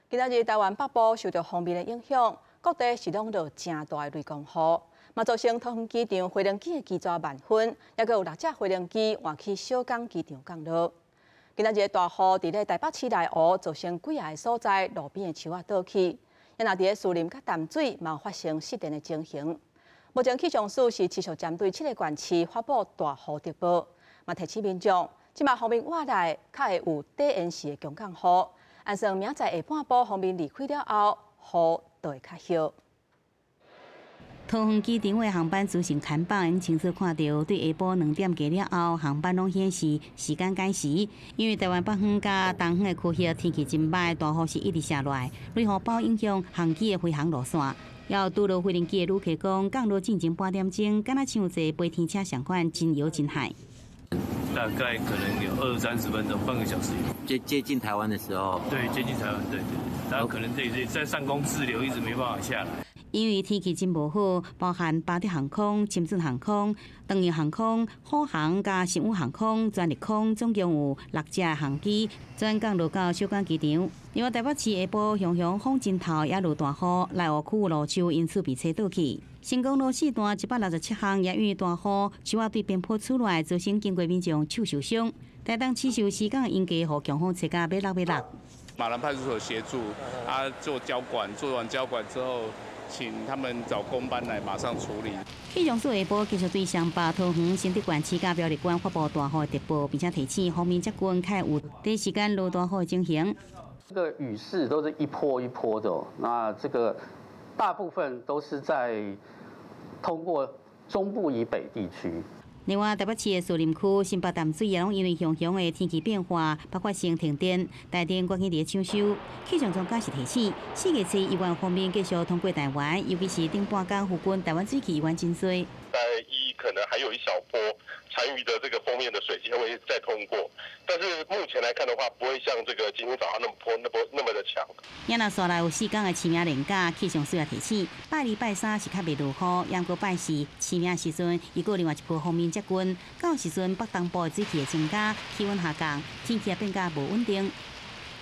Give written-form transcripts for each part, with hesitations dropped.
今仔日台湾北部受到风面的影响，各地是拢落正大的雷公雨，嘛造成桃园机场飞行机的机组慢分，也阁有6只飞行机换去小港机场降落。今仔日的大雨伫咧台北市内湖造成几个所在路边的树仔倒去，也若伫咧树林甲淡水嘛有发生失电的情形。目前气象署是持续针对7个县市发布大雨特报，嘛提醒民众，即马方面外来较会有低延时的强降雨。按算明仔下半晡方面离开了后，雨就会较少。桃园机场的航班执行看板清楚看到，对下晡2点过了后，航班拢显示时间改时。因为台湾北方甲东方的区域天气真歹，大雨是一直下来，雷雨暴影响航机的飞航路线。要拄到飞行机的旅客讲，降落进前半点钟，敢若像坐飞天车相款，真摇真嗨。大概可能有20-30分钟，半个小时。接近台湾的时候，对，接近台湾，对，然后可能这在上空滞留，一直没办法下来。因为天气真无好，包含巴德航空、深圳航空、长荣航空、虎航加新宇航空、全日空，总共有6只航机转降落到小港机场。另外，台北市下晡雄雄风真透，也落大雨，内湖区路树因此被吹倒去。成功路4段167项也因为大雨，树仔对边坡出来，造成经过民众手受伤。台东市受时港应该互强风吹甲尾落。马兰派出所协助做交管，做完交管之后，请他们找工班来马上处理。气象署下晡继续对上北、桃园、新竹县市甲苗栗县发布大雨特报，并且提醒方面接近较有第一时间落大雨的情形。这个雨势都是一波一波的，那这个大部分都是在通过中部以北地区。另外，台北市的树林区、新北淡水也拢因为雄雄的天气变化，包括性停电、台电关键伫抢修。气象专家是提醒，4月7伊湾方面继续通过台湾，尤其是顶半天附近台湾水汽伊湾真多。可能还有一小波残余的这个锋面的水汽会再通过，但是目前来看的话，不会像这个今天早上那么的强。也若线内有4天的清明连假，气象署也提醒，拜2、拜3是较袂落雨，央过拜4清明时阵，又过另外一波锋面接近，到时阵北东部的水汽会增加，气温下降，天气也变较无稳定。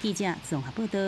记者综合报道。